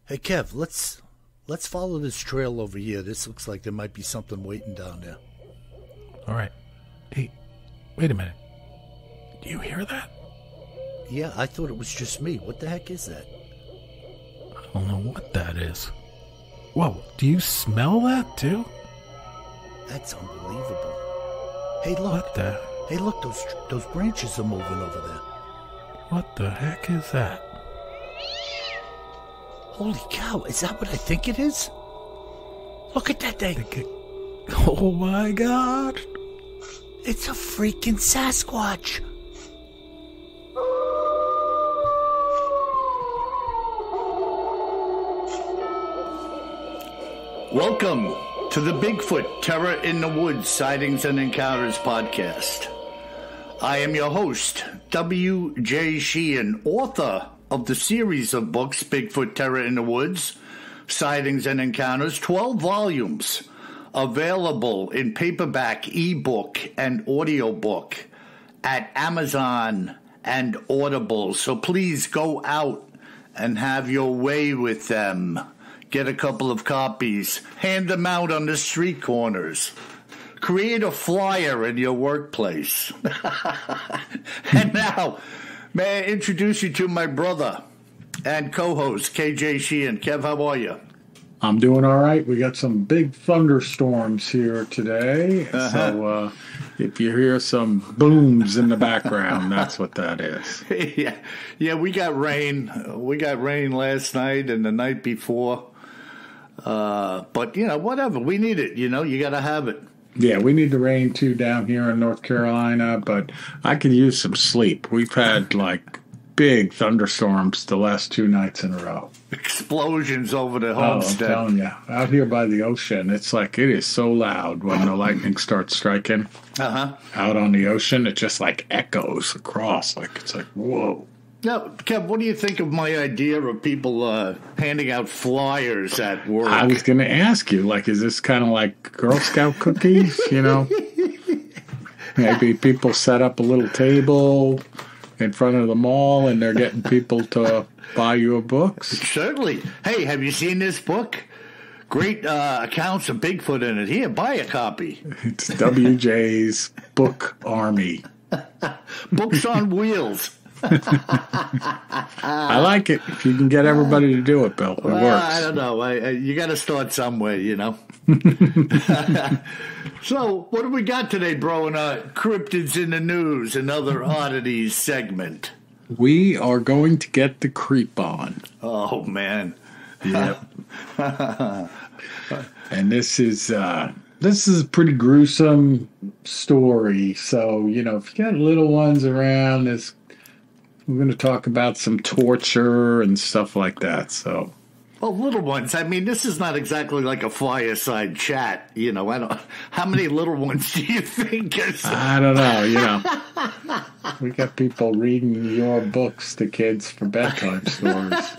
Hey Kev, let's follow this trail over here. This looks like there might be something waiting down there. All right. Hey, wait a minute. Do you hear that? Yeah, I thought it was just me. What the heck is that? I don't know what that is. Whoa, do you smell that too? That's unbelievable. Hey, look. What the? Hey, look, those branches are moving over there. What the heck is that? Holy cow, is that what I think it is? Look at that thing. Oh my God. It's a freaking Sasquatch. Welcome to the Bigfoot Terror in the Woods Sightings and Encounters podcast. I am your host, W.J. Sheehan, author of the series of books Bigfoot Terror in the Woods Sightings and Encounters, 12 volumes, available in paperback, ebook, and audiobook at Amazon and Audible. So please go out and have your way with them. Get a couple of copies. Hand them out on the street corners. Create a flyer in your workplace. And now, may I introduce you to my brother and co-host, KJ Sheehan. Kev, how are you? I'm doing all right. We got some big thunderstorms here today. So if you hear some booms in the background, that's what that is. Yeah, we got rain. We got rain last night and the night before. But, whatever. We need it. You got to have it. Yeah, we need the rain, too, down here in North Carolina. But I could use some sleep. We've had, big thunderstorms the last 2 nights in a row. Explosions over the homestead. I'm telling you. Out here by the ocean, it is so loud when the lightning starts striking. Uh-huh. Out on the ocean, it just, echoes across. It's like, whoa. Now, Kev, what do you think of my idea of people handing out flyers at work? I was going to ask you, is this kind of like Girl Scout cookies, Maybe people set up a little table in front of the mall and they're getting people to buy your books? Certainly. Hey, have you seen this book? Great accounts of Bigfoot in it. Here, buy a copy. It's WJ's Book Army. Books on wheels. I like it. If you can get everybody to do it, Bill, it works. I don't know. You got to start somewhere, So, what do we got today, bro, in our Cryptids in the News and Other Oddities segment? We are going to get the creep on. Oh, man. Yep. And this is a pretty gruesome story. So, if you got little ones around, we're going to talk about some torture and stuff like that. So, well, little ones. I mean, this is not exactly like a fireside chat. How many little ones do you think? I don't know. We got people reading your books to kids for bedtime stories.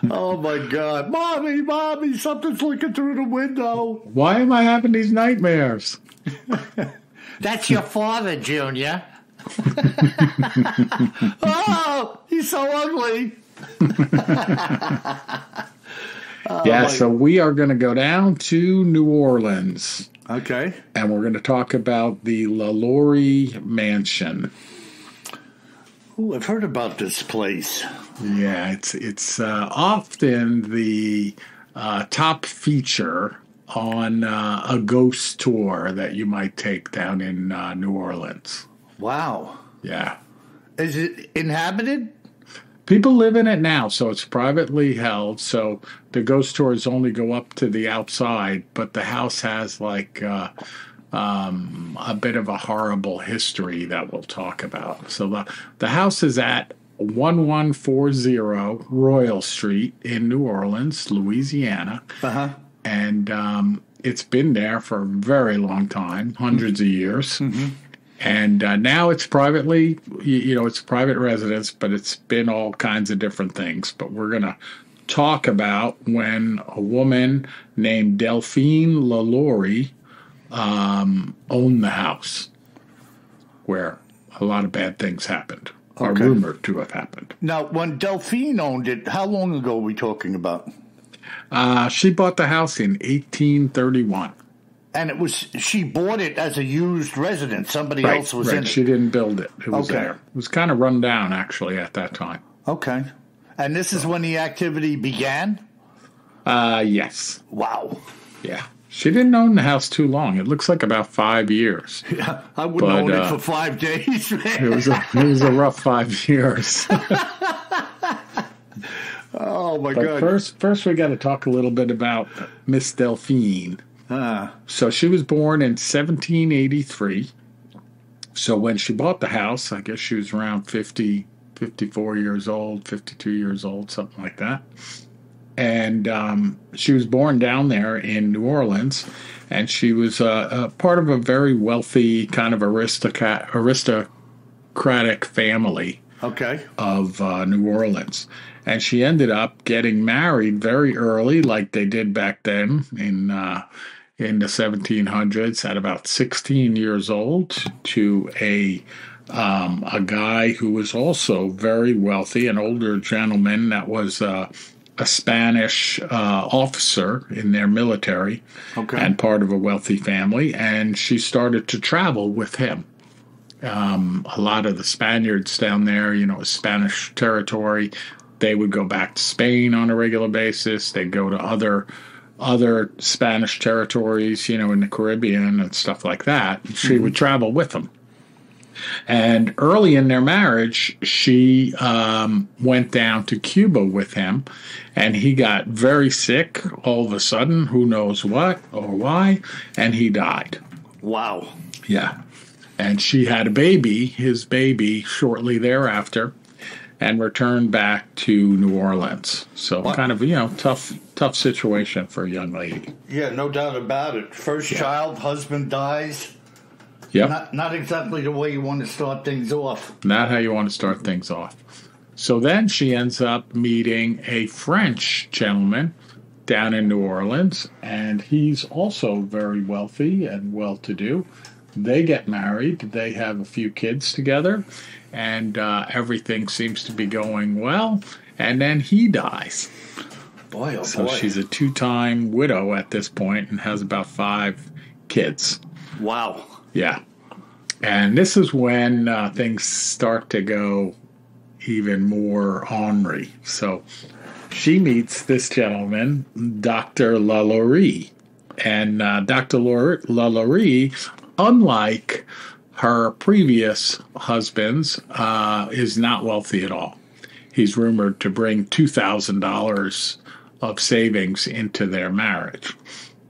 Oh my God, mommy! Something's looking through the window. Why am I having these nightmares? That's your father, Junior. Oh, he's so ugly. So we are going to go down to New Orleans. Okay. And we're going to talk about the LaLaurie Mansion. Ooh, I've heard about this place. Yeah, it's often the top feature on a ghost tour that you might take down in New Orleans. Wow. Yeah. Is it inhabited? People live in it now, so it's privately held. So the ghost tours only go up to the outside, but the house has a bit of a horrible history that we'll talk about. So the house is at 1140 Royal Street in New Orleans, Louisiana. Uh-huh. And it's been there for a very long time, hundreds of years. Mm-hmm. And now it's privately, it's a private residence, but it's been all kinds of different things. But we're going to talk about when a woman named Delphine LaLaurie owned the house, where a lot of bad things happened. are Okay. rumored to have happened. Now, when Delphine owned it, how long ago are we talking about? She bought the house in 1831. And she bought it as a used residence. Somebody else was in it. She didn't build it. It was Okay. there. It was kind of run down, actually, at that time. Okay. And this is when the activity began? Yes. Wow. Yeah. She didn't own the house too long. It looks like about 5 years. Yeah, I wouldn't own it for 5 days, man. It was a rough 5 years. Oh, my But God. first we got to talk a little bit about Miss Delphine. So she was born in 1783. So when she bought the house, I guess she was around 50, 54 years old, 52 years old, something like that. And she was born down there in New Orleans, and she was a part of a very wealthy kind of aristocratic family Okay. of New Orleans. And she ended up getting married very early, like they did back then in the 1700s, at about 16 years old, to a guy who was also very wealthy, an older gentleman that was a Spanish officer in their military, Okay. and part of a wealthy family. And she started to travel with him. A lot of the Spaniards down there, Spanish territory, they would go back to Spain on a regular basis. They'd go to other Spanish territories, in the Caribbean and stuff like that. She would travel with them. And early in their marriage, she went down to Cuba with him, and he got very sick all of a sudden, who knows what or why, and he died. Wow. Yeah. And she had a baby, his baby, shortly thereafter, and returned back to New Orleans. So kind of, tough situation for a young lady. Yeah, no doubt about it. First child, husband dies. Yep. Not exactly the way you want to start things off. Not how you want to start things off. So then she ends up meeting a French gentleman down in New Orleans, and he's also very wealthy and well-to-do. They get married. They have a few kids together, and everything seems to be going well. And then he dies. Boy, oh So boy. she's a 2-time widow at this point and has about 5 kids. Wow. Yeah. And this is when things start to go even more ornery. So she meets this gentleman, Dr. Lalaurie. And Dr. Lalaurie, unlike her previous husbands, is not wealthy at all. He's rumored to bring $2,000 of savings into their marriage.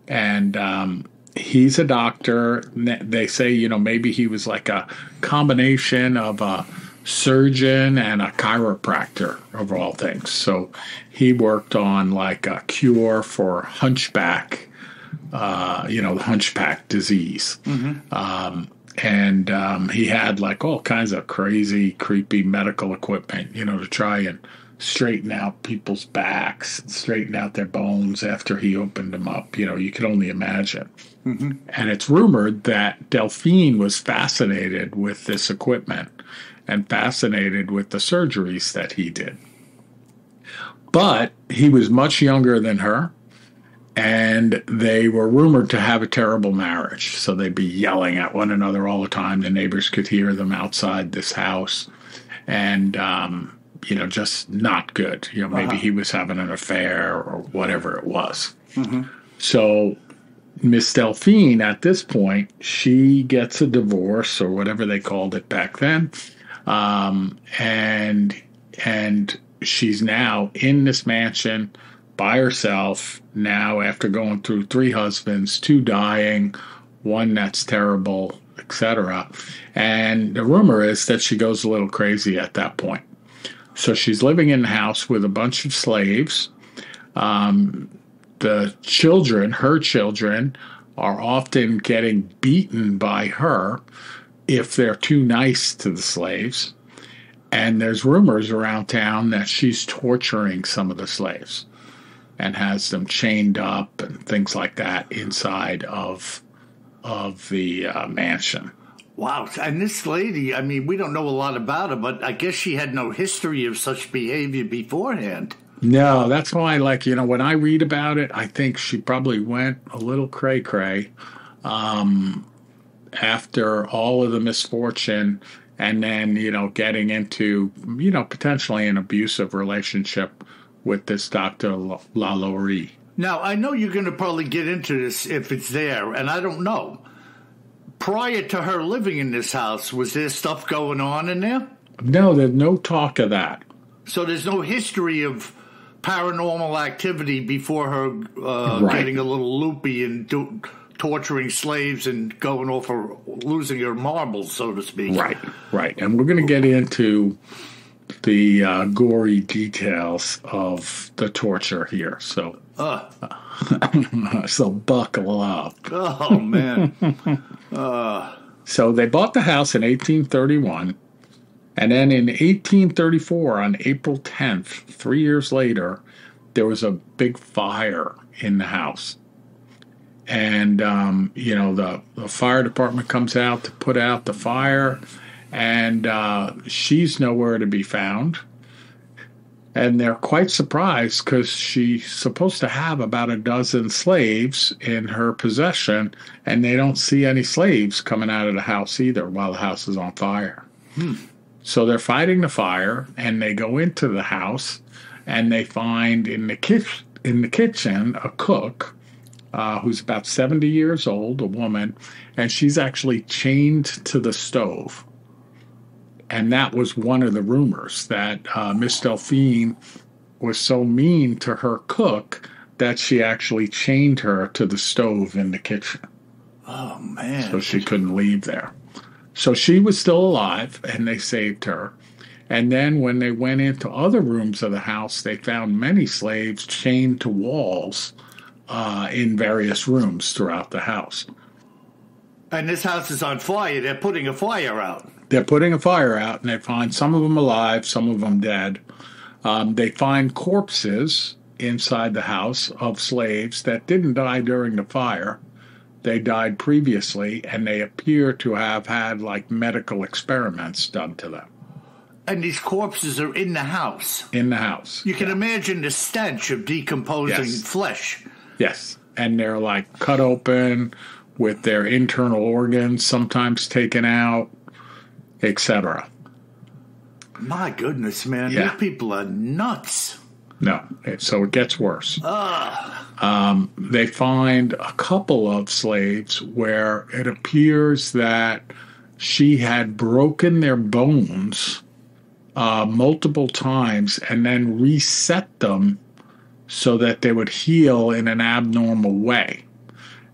And he's a doctor. They say, maybe he was like a combination of a surgeon and a chiropractor, of all things. So he worked on like a cure for hunchback, the hunchback disease. And he had like all kinds of crazy, creepy medical equipment, to try and straighten out people's backs and straighten out their bones after he opened them up. You could only imagine. And it's rumored that Delphine was fascinated with this equipment and fascinated with the surgeries that he did. But he was much younger than her, and they were rumored to have a terrible marriage. So they'd be yelling at one another all the time. The neighbors could hear them outside this house. And, just not good. Maybe he was having an affair or whatever it was. So Miss Delphine, at this point, she gets a divorce or whatever they called it back then. And she's now in this mansion by herself now, after going through 3 husbands, 2 dying, 1 that's terrible, etc. And the rumor is that she goes a little crazy at that point. So she's living in the house with a bunch of slaves. The children, her children, are often getting beaten by her if they're too nice to the slaves. And there's rumors around town that she's torturing some of the slaves and has them chained up and things like that inside of the mansion. Wow. And this lady, I mean, we don't know a lot about her, but I guess she had no history of such behavior beforehand. No, that's why, like, when I read about it, I think she probably went a little cray-cray after all of the misfortune and then, getting into, potentially an abusive relationship with this Dr. LaLaurie. Now, I know you're going to probably get into this if it's there, and I don't know. Prior to her living in this house, was there stuff going on in there? No, there's no talk of that. So there's no history of paranormal activity before her Right. getting a little loopy and torturing slaves and going off or losing her marbles, so to speak. Right. And we're going to get into the gory details of the torture here. So, so buckle up. Oh, man. So they bought the house in 1831. And then in 1834, on April 10th, 3 years later, there was a big fire in the house. And, the fire department comes out to put out the fire, and she's nowhere to be found. And they're quite surprised because she's supposed to have about a dozen slaves in her possession, and they don't see any slaves coming out of the house either while the house is on fire. So they're fighting the fire, and they go into the house, and they find in the kitchen a cook who's about 70 years old, a woman, and she's actually chained to the stove. And that was one of the rumors, that Miss Delphine was so mean to her cook that she actually chained her to the stove in the kitchen. Oh, man. So she couldn't leave there. So she was still alive, and they saved her. And then when they went into other rooms of the house, they found many slaves chained to walls in various rooms throughout the house. And this house is on fire. They're putting a fire out. They're putting a fire out, and they find some of them alive, some of them dead. They find corpses inside the house of slaves that didn't die during the fire. They died previously, and they appear to have had, like, medical experiments done to them. And these corpses are in the house. In the house. You can imagine the stench of decomposing flesh. Yes. And they're, like, cut open with their internal organs sometimes taken out, etc. My goodness, man. Yeah. These people are nuts. No. So it gets worse. They find a couple of slaves where it appears that she had broken their bones multiple times and then reset them so that they would heal in an abnormal way.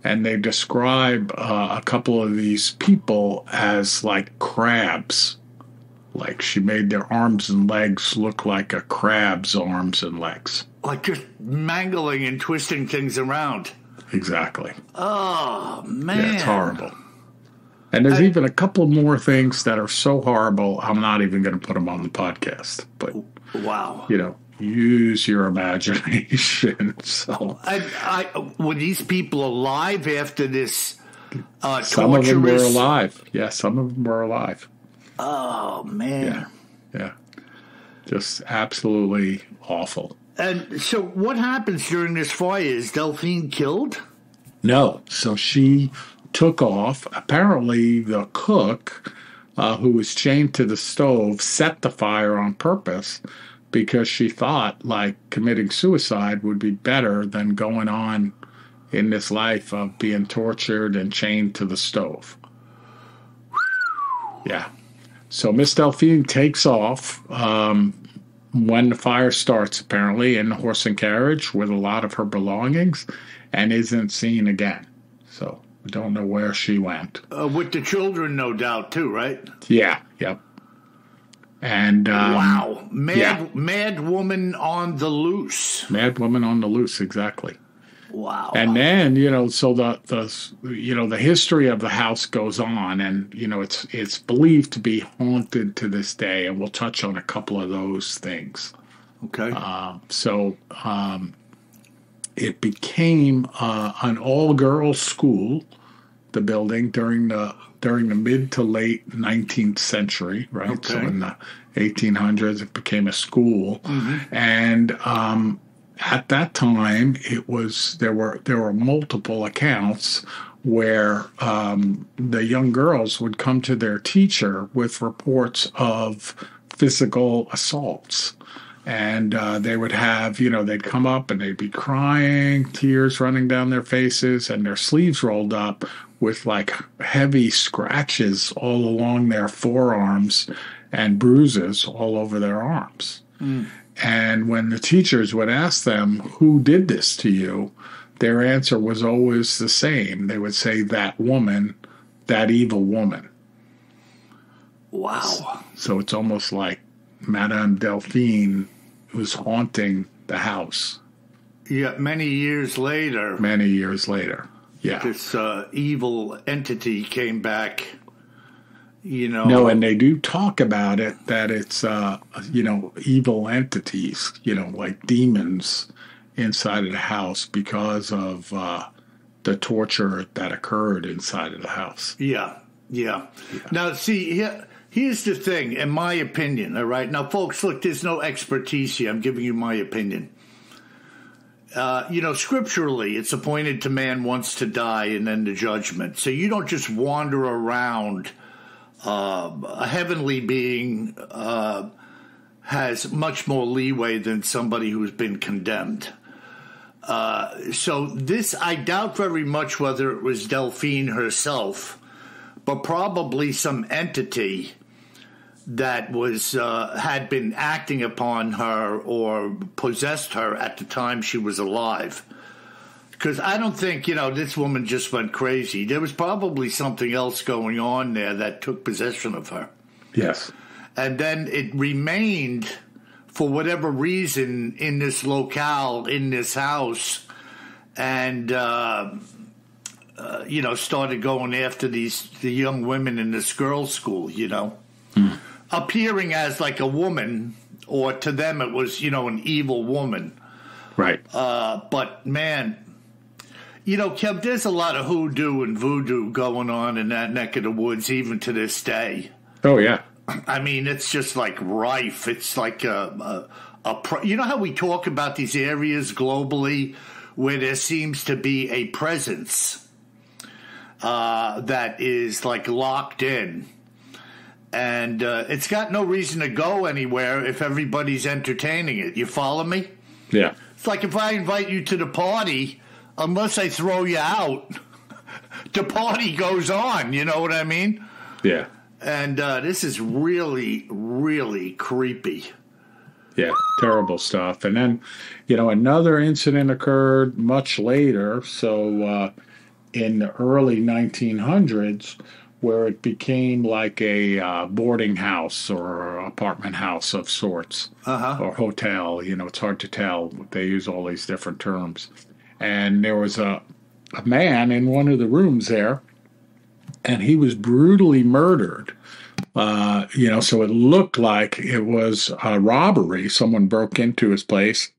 And they describe a couple of these people as like crabs. Like she made their arms and legs look like a crab's arms and legs. Like just mangling and twisting things around. Exactly. Oh, man. Yeah, it's horrible. And there's even a couple more things that are so horrible, I'm not even going to put them on the podcast. But, wow. Use your imagination. So, were these people alive after this torturous... Some of them were alive. Yeah, some of them were alive. Oh, man. Yeah. Just absolutely awful. And so what happens during this fire? Is Delphine killed? No. So she took off. Apparently the cook, who was chained to the stove, set the fire on purpose because she thought, like, committing suicide would be better than going on in this life of being tortured and chained to the stove. Yeah. So Miss Delphine takes off when the fire starts, apparently, in the horse and carriage with a lot of her belongings, and isn't seen again. So we don't know where she went. With the children, no doubt, too, right? Yeah, yep. And wow. Mad woman on the loose. Mad woman on the loose, exactly. Wow. And then, so the history of the house goes on, and it's believed to be haunted to this day, and we'll touch on a couple of those things. Okay. It became an all-girls school, the building, during the during the mid to late 19th century, right? Okay. So in the 1800s, it became a school, and at that time, there were multiple accounts where the young girls would come to their teacher with reports of physical assaults. And they would have, they'd come up and they'd be crying, tears running down their faces, and their sleeves rolled up with like heavy scratches all along their forearms and bruises all over their arms. And when the teachers would ask them, who did this to you? Their answer was always the same. They would say, that woman, that evil woman. Wow. So it's almost like Madame Delphine was haunting the house. Yeah, many years later. Many years later, yeah. This evil entity came back, No, and they do talk about it, that it's, evil entities, like demons inside of the house because of the torture that occurred inside of the house. Yeah. Now, see, here's the thing, in my opinion, all right? Now, folks, look, there's no expertise here. I'm giving you my opinion. Scripturally, it's appointed to man once to die and then the judgment. So you don't just wander around. A heavenly being has much more leeway than somebody who's been condemned. So this, I doubt very much whether it was Delphine herself, but probably some entity that was had been acting upon her or possessed her at the time she was alive. Because I don't think, this woman just went crazy. There was probably something else going on there that took possession of her. Yes. And then it remained, for whatever reason, in this locale, in this house, and, started going after the young women in this girls' school, appearing as like a woman, or to them it was, an evil woman. Right. But, man, Kev, there's a lot of hoodoo and voodoo going on in that neck of the woods, even to this day. Oh, yeah. I mean, it's just like rife. It's like you know how we talk about these areas globally where there seems to be a presence that is like locked in. And it's got no reason to go anywhere if everybody's entertaining it. You follow me? Yeah. It's like if I invite you to the party, unless I throw you out, the party goes on. You know what I mean? Yeah. And this is really, really creepy. Yeah, terrible stuff. And then, another incident occurred much later. So in the early 1900s, where it became like a boarding house or apartment house of sorts, or hotel. It's hard to tell. They use all these different terms. And there was a man in one of the rooms there, and he was brutally murdered. So it looked like it was a robbery. Someone broke into his place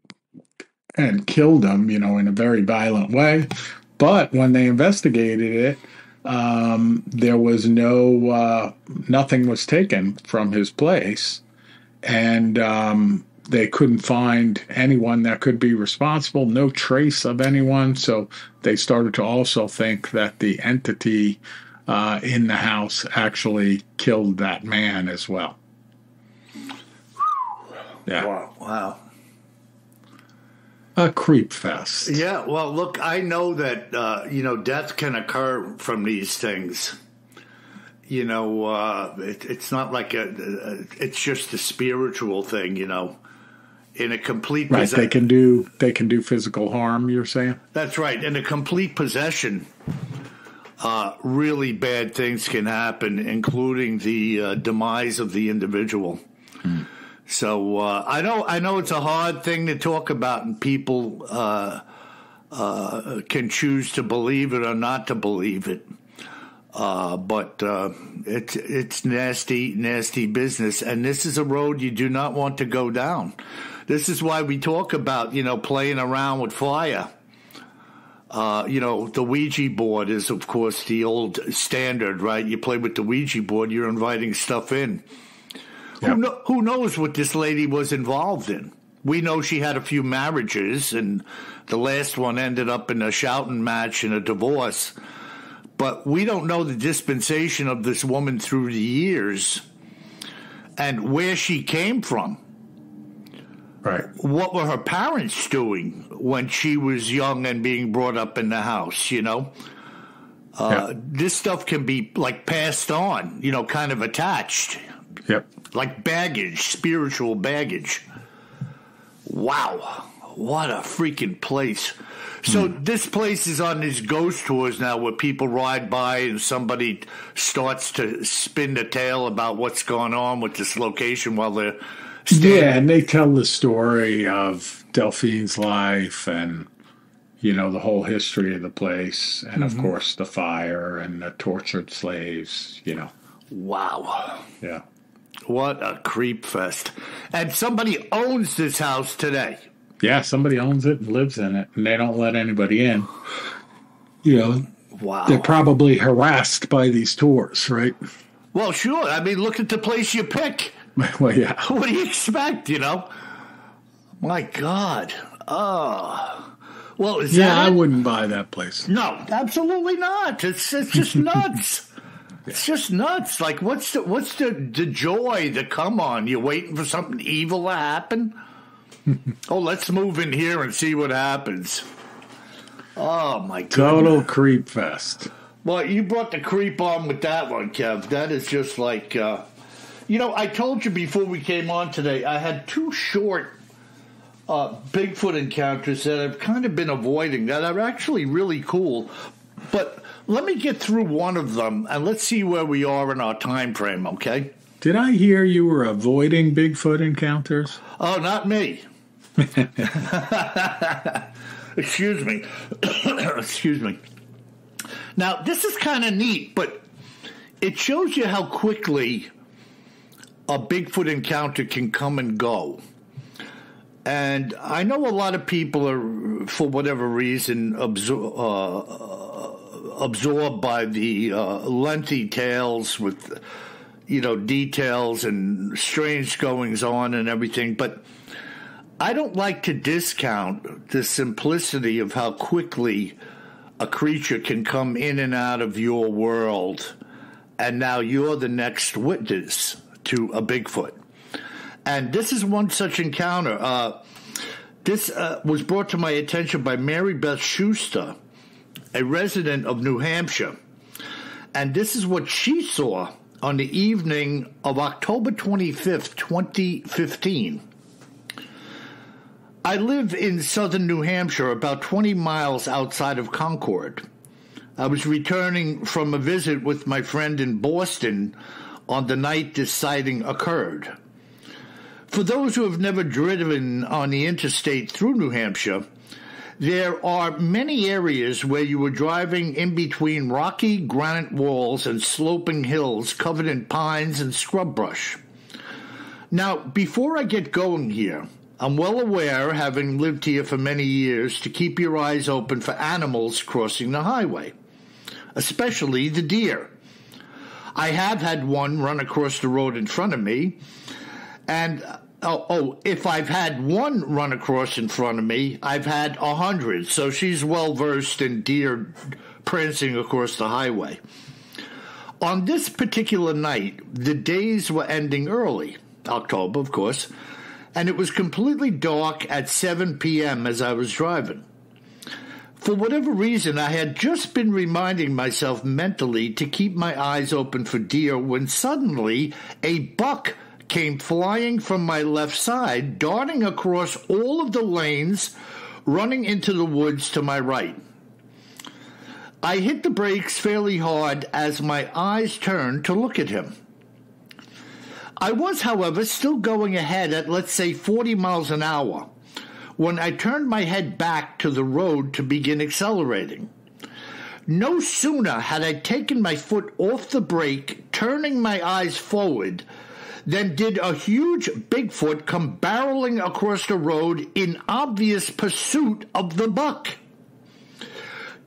and killed him, in a very violent way. But when they investigated it, there was nothing was taken from his place, and they couldn't find anyone that could be responsible, no trace of anyone. So they started to also think that the entity in the house actually killed that man as well. Yeah. Wow. A creep fest. Yeah, well, look, I know that, death can occur from these things. It's not like it's just a spiritual thing, in a complete right. They can do physical harm, you're saying? That's right. In a complete possession, really bad things can happen, including the demise of the individual. So I know it's a hard thing to talk about, and people can choose to believe it or not to believe it. But it's nasty business, and this is a road you do not want to go down. This is why we talk about playing around with fire. The Ouija board is, of course, the old standard, right? You play with the Ouija board, you're inviting stuff in. Yep. Who knows what this lady was involved in? We know she had a few marriages, and the last one ended up in a shouting match and a divorce. But we don't know the dispensation of this woman through the years and where she came from. Right. What were her parents doing when she was young and being brought up in the house, This stuff can be, like, passed on, kind of attached. Yep. Like baggage, spiritual baggage. Wow. What a freaking place. So this place is on these ghost tours now where people ride by and somebody starts to spin the tale about what's going on with this location while they're standing. Yeah, and they tell the story of Delphine's life and, the whole history of the place. And, of course, the fire and the tortured slaves, Wow. Yeah. What a creep fest. And somebody owns this house today. Yeah, somebody owns it and lives in it, and they don't let anybody in. Wow. They're probably harassed by these tours, right? Well, sure. I mean, look at the place you pick. Well, yeah. What do you expect, My God. Oh. Well, is that I wouldn't buy that place. No, absolutely not. It's just nuts. It's just nuts. Like, what's the joy to come on? You're waiting for something evil to happen? Let's move in here and see what happens. Oh, my God. Total creep fest. Well, you brought the creep on with that one, Kev. That is just like, I told you before we came on today, I had 2 short Bigfoot encounters that I've kind of been avoiding that are actually really cool. But let me get through one of them, and let's see where we are in our time frame, okay? Did I hear you were avoiding Bigfoot encounters? Oh, not me. Excuse me. Excuse me. Now, this is kind of neat, but it shows you how quickly a Bigfoot encounter can come and go. And I know a lot of people are, for whatever reason, absorbed by the lengthy tales with, details and strange goings on and everything. But I don't like to discount the simplicity of how quickly a creature can come in and out of your world, and now you're the next witness to a Bigfoot. And this is one such encounter. This was brought to my attention by Mary Beth Schuster, a resident of New Hampshire. And this is what she saw on the evening of October 25th, 2015. I live in southern New Hampshire, about 20 miles outside of Concord. I was returning from a visit with my friend in Boston on the night this sighting occurred. For those who have never driven on the interstate through New Hampshire, there are many areas where you are driving in between rocky granite walls and sloping hills covered in pines and scrub brush. Now, before I get going here, I'm well aware, having lived here for many years, to keep your eyes open for animals crossing the highway, especially the deer. I have had one run across the road in front of me, and if I've had one run across in front of me, I've had 100, so she's well-versed in deer prancing across the highway. On this particular night, the days were ending early, October, of course, and it was completely dark at 7 p.m. as I was driving. For whatever reason, I had just been reminding myself mentally to keep my eyes open for deer when suddenly a buck came flying from my left side, darting across all of the lanes, running into the woods to my right. I hit the brakes fairly hard as my eyes turned to look at him. I was, however, still going ahead at, let's say, 40 miles an hour when I turned my head back to the road to begin accelerating. No sooner had I taken my foot off the brake, turning my eyes forward, than did a huge Bigfoot come barreling across the road in obvious pursuit of the buck.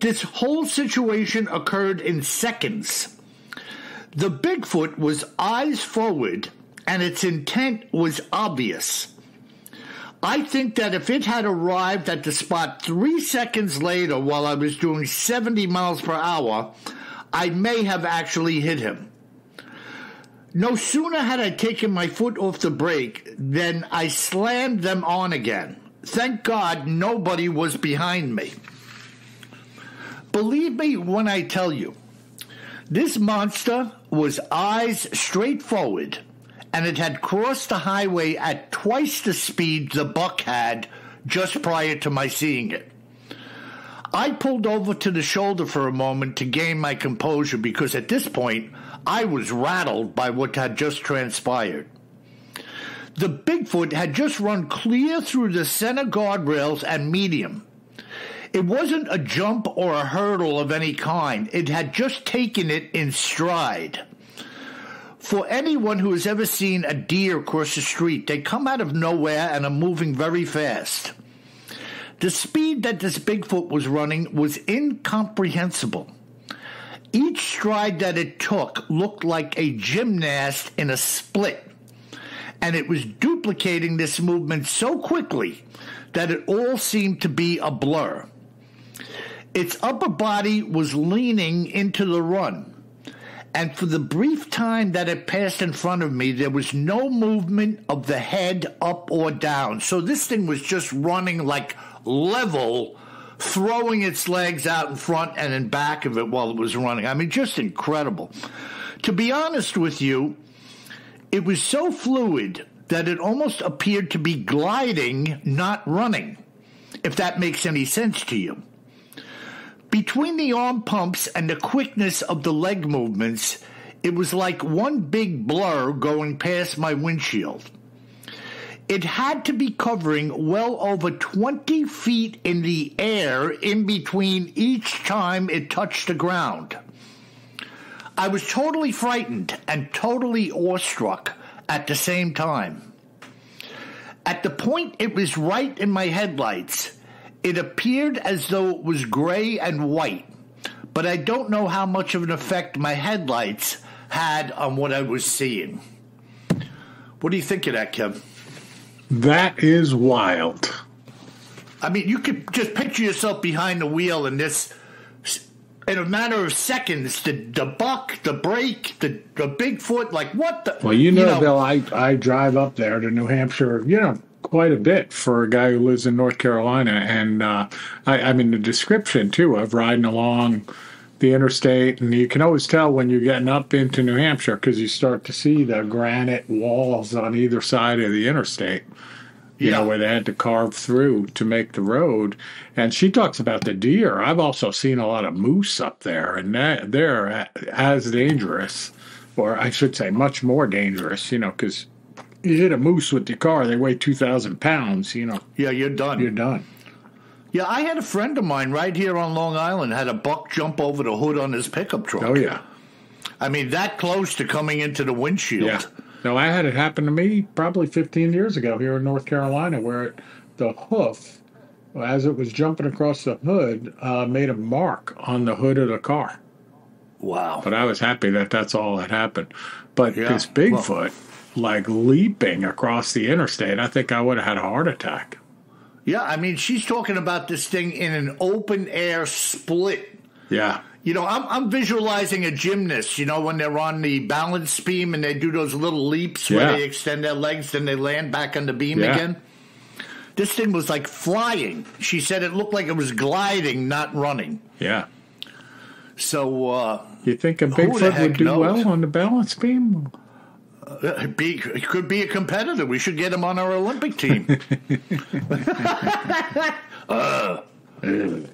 This whole situation occurred in seconds. The Bigfoot was eyes forward, and its intent was obvious. I think that if it had arrived at the spot 3 seconds later while I was doing 70 miles per hour, I may have actually hit him. No sooner had I taken my foot off the brake than I slammed them on again. Thank God nobody was behind me. Believe me when I tell you, this monster was eyes straight forward, and it had crossed the highway at twice the speed the buck had just prior to my seeing it. I pulled over to the shoulder for a moment to gain my composure because at this point, I was rattled by what had just transpired. The Bigfoot had just run clear through the center guardrails and median. It wasn't a jump or a hurdle of any kind. It had just taken it in stride. For anyone who has ever seen a deer cross the street, they come out of nowhere and are moving very fast. The speed that this Bigfoot was running was incomprehensible. Each stride that it took looked like a gymnast in a split, and it was duplicating this movement so quickly that it all seemed to be a blur. Its upper body was leaning into the run. And for the brief time that it passed in front of me, there was no movement of the head up or down. So this thing was just running like level, throwing its legs out in front and in back of it while it was running. I mean, just incredible. To be honest with you, it was so fluid that it almost appeared to be gliding, not running, if that makes any sense to you. Between the arm pumps and the quickness of the leg movements, it was like one big blur going past my windshield. It had to be covering well over 20 feet in the air in between each time it touched the ground. I was totally frightened and totally awestruck at the same time. At the point it was right in my headlights, it appeared as though it was gray and white, but I don't know how much of an effect my headlights had on what I was seeing. What do you think of that, Kev? That is wild. I mean, you could just picture yourself behind the wheel in this, in a matter of seconds, the buck, the brake, the Bigfoot, like what the... Well, you know Bill, I drive up there to New Hampshire, quite a bit for a guy who lives in North Carolina. And I mean, the description, too, of riding along the interstate. And you can always tell when you're getting up into New Hampshire because you start to see the granite walls on either side of the interstate, where they had to carve through to make the road. And she talks about the deer. I've also seen a lot of moose up there, and they're as dangerous, or I should say much more dangerous, because you hit a moose with your car, they weigh 2,000 pounds, Yeah, you're done. You're done. Yeah, I had a friend of mine right here on Long Island had a buck jump over the hood on his pickup truck. Oh, yeah. I mean, that close to coming into the windshield. Yeah. No, I had it happen to me probably 15 years ago here in North Carolina where the hoof, as it was jumping across the hood, made a mark on the hood of the car. Wow. But I was happy that that's all that happened. But this Bigfoot... like leaping across the interstate, I think I would have had a heart attack. Yeah, I mean, she's talking about this thing in an open-air split. Yeah. I'm visualizing a gymnast, when they're on the balance beam and they do those little leaps where they extend their legs, then they land back on the beam again. This thing was like flying. She said it looked like it was gliding, not running. Yeah. So, you think a Bigfoot would do well on the balance beam? It could be a competitor. We should get him on our Olympic team.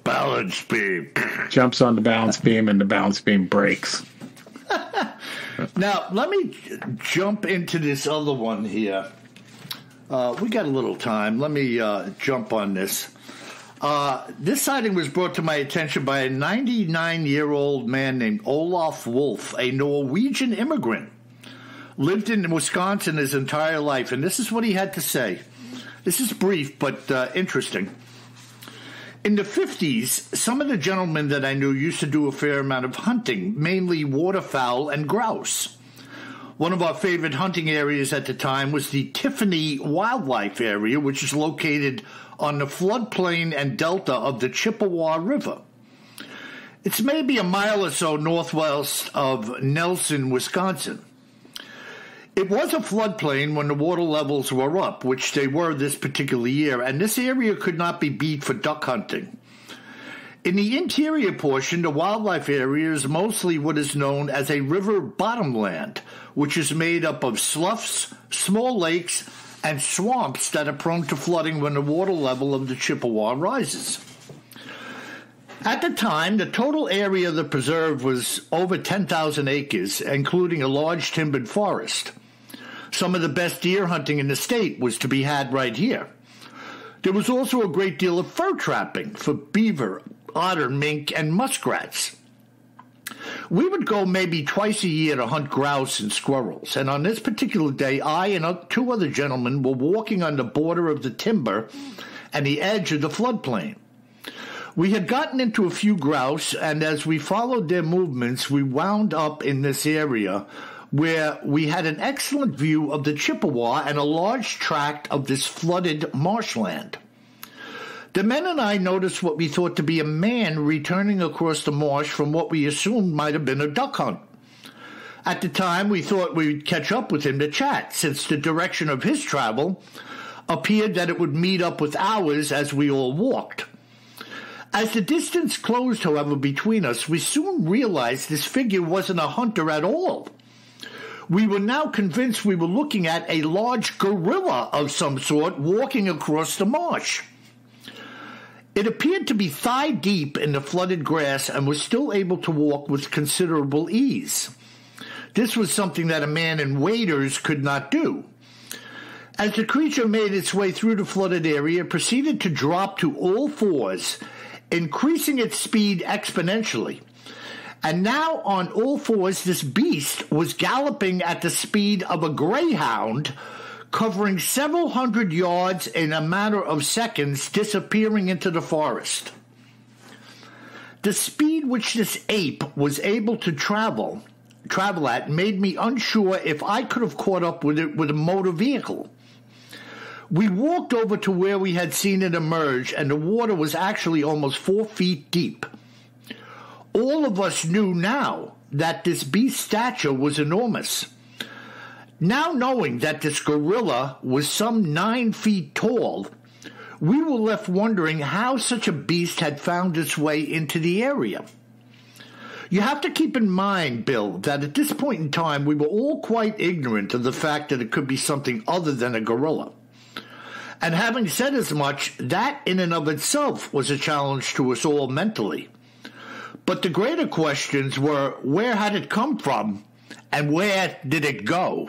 Balance beam. Jumps on the balance beam and the balance beam breaks. Now, let me jump into this other one here. We got a little time. Let me jump on this. This sighting was brought to my attention by a 99-year-old man named Olaf Wolf, a Norwegian immigrant. Lived in Wisconsin his entire life, and this is what he had to say. This is brief, but interesting. In the 50s, some of the gentlemen that I knew used to do a fair amount of hunting, mainly waterfowl and grouse. One of our favorite hunting areas at the time was the Tiffany Wildlife Area, which is located on the floodplain and delta of the Chippewa River. It's maybe a mile or so northwest of Nelson, Wisconsin. It was a floodplain when the water levels were up, which they were this particular year, and this area could not be beat for duck hunting. In the interior portion, the wildlife area is mostly what is known as a river bottomland, which is made up of sloughs, small lakes, and swamps that are prone to flooding when the water level of the Chippewa rises. At the time, the total area of the preserve was over 10,000 acres, including a large timbered forest. Some of the best deer hunting in the state was to be had right here. There was also a great deal of fur trapping for beaver, otter, mink, and muskrats. We would go maybe twice a year to hunt grouse and squirrels, and on this particular day, I and two other gentlemen were walking on the border of the timber and the edge of the floodplain. We had gotten into a few grouse, and as we followed their movements, we wound up in this area where we had an excellent view of the Chippewa and a large tract of this flooded marshland. The men and I noticed what we thought to be a man returning across the marsh from what we assumed might have been a duck hunt. At the time, we thought we'd catch up with him to chat, since the direction of his travel appeared that it would meet up with ours as we all walked. As the distance closed, however, between us, we soon realized this figure wasn't a hunter at all. We were now convinced we were looking at a large gorilla of some sort walking across the marsh. It appeared to be thigh-deep in the flooded grass and was still able to walk with considerable ease. This was something that a man in waders could not do. As the creature made its way through the flooded area, it proceeded to drop to all fours, increasing its speed exponentially. And now, on all fours, this beast was galloping at the speed of a greyhound, covering several hundred yards in a matter of seconds, disappearing into the forest. The speed which this ape was able to travel at made me unsure if I could have caught up with it with a motor vehicle. We walked over to where we had seen it emerge, and the water was actually almost 4 feet deep. All of us knew now that this beast's stature was enormous. Now knowing that this gorilla was some 9 feet tall, we were left wondering how such a beast had found its way into the area. You have to keep in mind, Bill, that at this point in time we were all quite ignorant of the fact that it could be something other than a gorilla. And having said as much, that in and of itself was a challenge to us all mentally. But the greater questions were, where had it come from, and where did it go?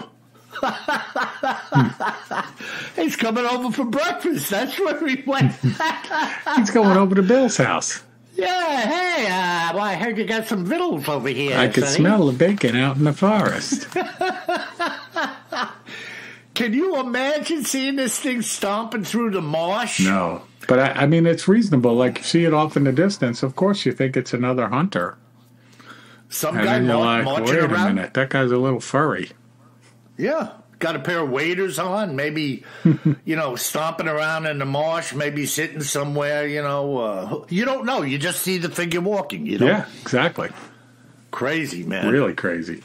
He's coming over for breakfast. That's where he went. He's going over to Bill's house. Yeah, hey, well, I heard you got some victuals over here. I could Sonny. smell the bacon out in the forest. Can you imagine seeing this thing stomping through the marsh? No. But, I mean, it's reasonable. Like, you see it off in the distance. Of course, you think it's another hunter. Some and guy then you're like, marching wait around. a minute. That guy's a little furry. Yeah. Got a pair of waders on, maybe, stomping around in the marsh, maybe sitting somewhere, you don't know. You just see the figure walking, Yeah, exactly. Crazy, man. Really crazy.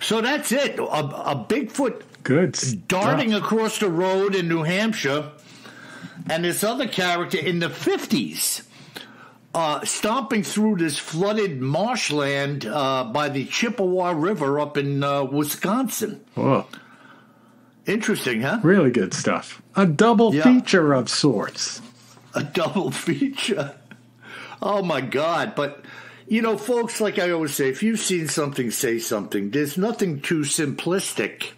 So that's it. A Bigfoot Good darting stuff. across the road in New Hampshire, and this other character in the 50s stomping through this flooded marshland by the Chippewa River up in Wisconsin. Whoa. Interesting, huh? Really good stuff. A double feature of sorts. A double feature. Oh, my God. But, folks, like I always say, if you've seen something, say something. There's nothing too simplistic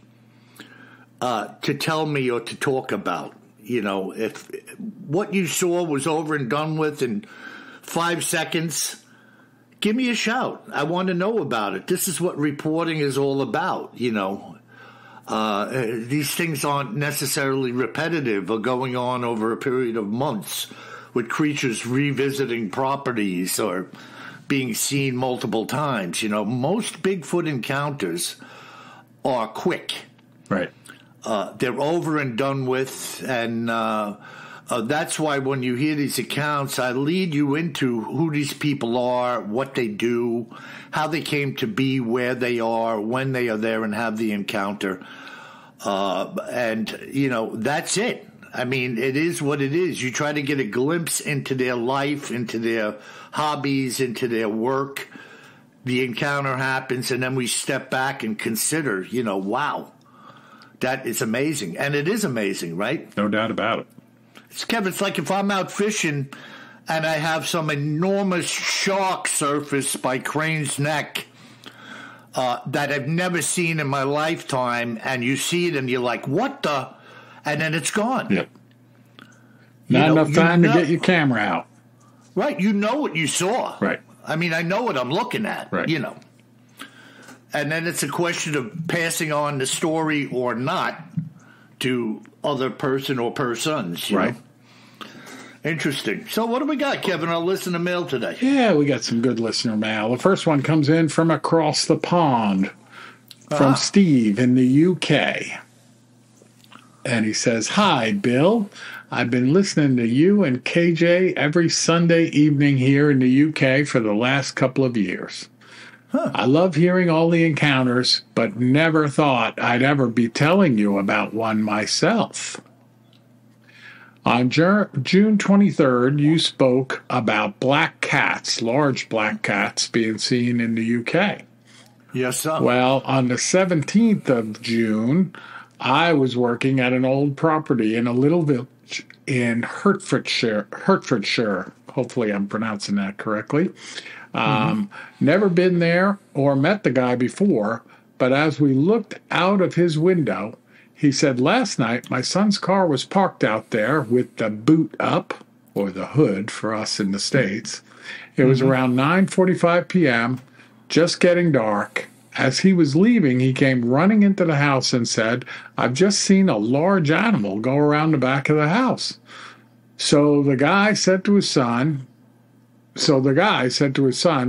to tell me or to talk about. If what you saw was over and done with in 5 seconds, give me a shout. I want to know about it. This is what reporting is all about, These things aren't necessarily repetitive or going on over a period of months with creatures revisiting properties or being seen multiple times. Most Bigfoot encounters are quick. Right. They're over and done with, and that's why when you hear these accounts, I lead you into who these people are, what they do, how they came to be where they are, when they are there and have the encounter. And that's it. I mean, it is what it is. You try to get a glimpse into their life, into their hobbies, into their work. The encounter happens, and then we step back and consider, wow, that is amazing. And it is amazing, right? No doubt about it. Kevin, it's like if I'm out fishing and I have some enormous shark surface by Crane's Neck that I've never seen in my lifetime, and you see it and you're like, what the? And then it's gone. Yep. Not enough time to get your camera out. Right. You know what you saw. Right. I mean, I know what I'm looking at, right. And then it's a question of passing on the story or not to other person or persons, right. Interesting. So what do we got, Kevin, our listener mail today? Yeah, we got some good listener mail. The first one comes in from across the pond, from Steve in the UK. And he says, "Hi, Bill. I've been listening to you and KJ every Sunday evening here in the UK for the last couple of years. I love hearing all the encounters, but never thought I'd ever be telling you about one myself. On June 23rd, you spoke about black cats, large black cats being seen in the UK. Yes, sir. Well, on the 17th of June, I was working at an old property in a little village in Hertfordshire. Hopefully I'm pronouncing that correctly. Never been there or met the guy before, but as we looked out of his window, he said, last night my son's car was parked out there with the boot up, or the hood for us in the States. It was around 9:45 p.m., just getting dark. As he was leaving, he came running into the house and said, I've just seen a large animal go around the back of the house. So the guy said to his son,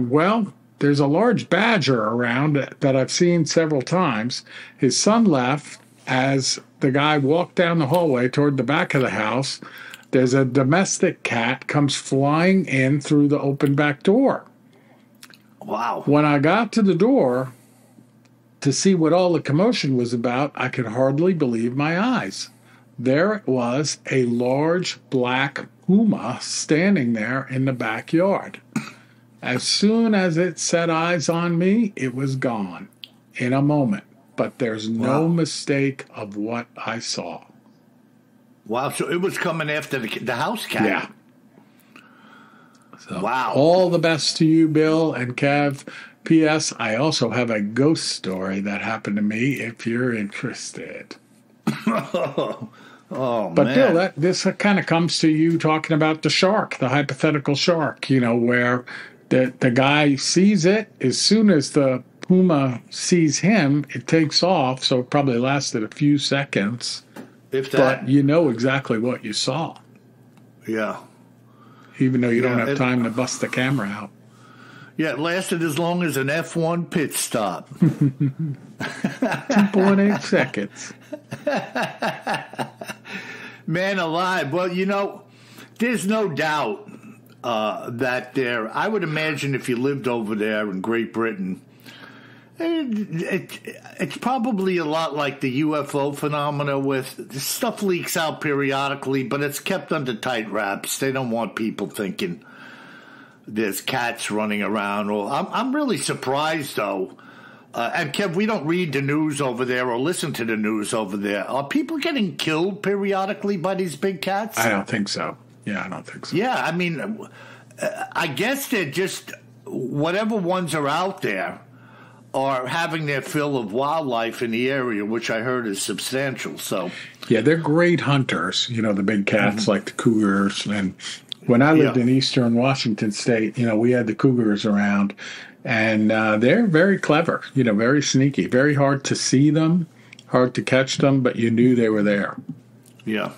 well, there's a large badger around that I've seen several times. His son left. As the guy walked down the hallway toward the back of the house, there's a domestic cat comes flying in through the open back door. Wow. When I got to the door to see what all the commotion was about, I could hardly believe my eyes. There it was, a large black puma standing there in the backyard. As soon as it set eyes on me, it was gone in a moment. But there's no mistake of what I saw. Wow, so it was coming after the house cat. Yeah. So, wow. All the best to you, Bill and Kev. P.S. I also have a ghost story that happened to me if you're interested. Oh, but man. Bill, this kind of comes to you talking about the shark, the hypothetical shark, where the guy sees it. As soon as the puma sees him, it takes off, so it probably lasted a few seconds. If that. But you know exactly what you saw. Yeah. Even though you don't have time to bust the camera out. Yeah, it lasted as long as an F1 pit stop. 2.8 seconds. Man alive. Well, there's no doubt that I would imagine if you lived over there in Great Britain, it's probably a lot like the UFO phenomena with stuff leaks out periodically, but it's kept under tight wraps. They don't want people thinking there's cats running around. I'm really surprised, though. And, Kev, we don't read the news over there or listen to the news over there. Are people getting killed periodically by these big cats? I don't think so. Yeah, I don't think so. Yeah, I mean, I guess they're just whatever ones are out there are having their fill of wildlife in the area, which I heard is substantial. So, yeah, they're great hunters. The big cats like the cougars. And when I lived in eastern Washington State, we had the cougars around, and they're very clever. Very sneaky. Very hard to see them, hard to catch them, but you knew they were there. Yeah.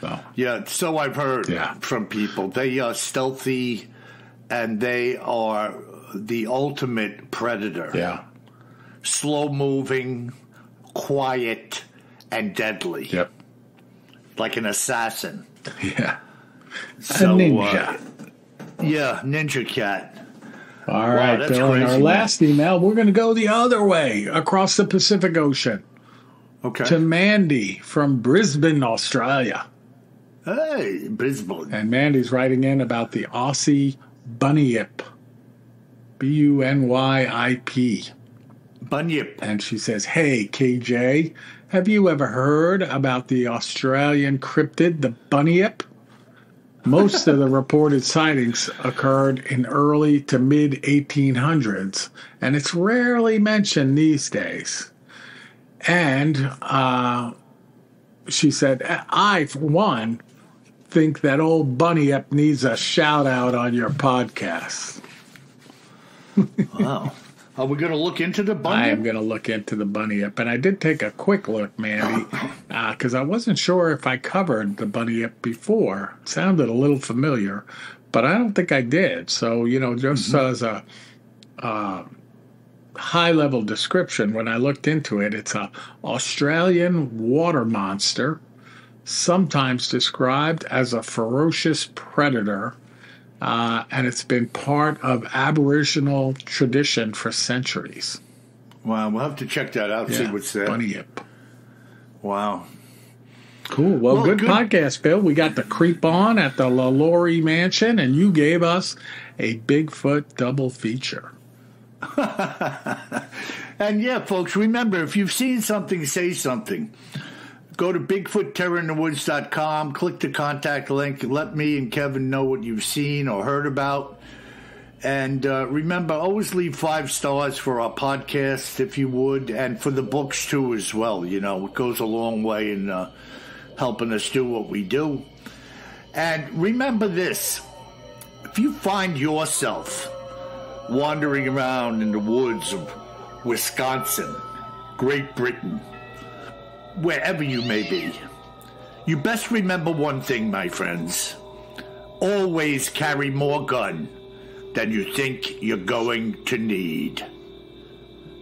So. Yeah, so I've heard Yeah. from people. They are stealthy, and they are the ultimate predator. Yeah. Slow-moving, quiet, and deadly. Yep. Like an assassin. Yeah. So, a ninja. Yeah, ninja cat. All right, that's Bill. In crazy, our man. last email, we're going to go the other way across the Pacific Ocean Okay. to Mandy from Brisbane, Australia. Hey, Brisbane. And Mandy's writing in about the Aussie bunyip. Bunyip. Bunyip. And she says, "Hey, KJ, have you ever heard about the Australian cryptid, the bunyip? Most of the reported sightings occurred in early to mid 1800s, and it's rarely mentioned these days." And she said, "I, for one, think that old bunyip needs a shout out on your podcast." Wow. Are we going to look into the I bunyip? am going to look into the bunyip, and I did take a quick look, Mandy, because I wasn't sure if I covered the bunyip before. It sounded a little familiar, but I don't think I did. So, just as a high-level description, when I looked into it, it's a Australian water monster, sometimes described as a ferocious predator. And it's been part of Aboriginal tradition for centuries. Wow, we'll have to check that out, see what's there. Bunyip. Wow. Cool. Well, good good. podcast, Bill. We got the creep on at the LaLaurie Mansion, and you gave us a Bigfoot double feature. And yeah, folks, remember, if you've seen something, say something. Go to BigfootTerrorInTheWoods.com, click the contact link, let me and Kevin know what you've seen or heard about. And remember, always leave 5 stars for our podcast, if you would, and for the books, too, as well. It goes a long way in helping us do what we do. And remember this, if you find yourself wandering around in the woods of Wisconsin, Great Britain, wherever you may be, you best remember one thing, my friends. Always carry more gun than you think you're going to need.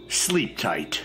Sleep tight.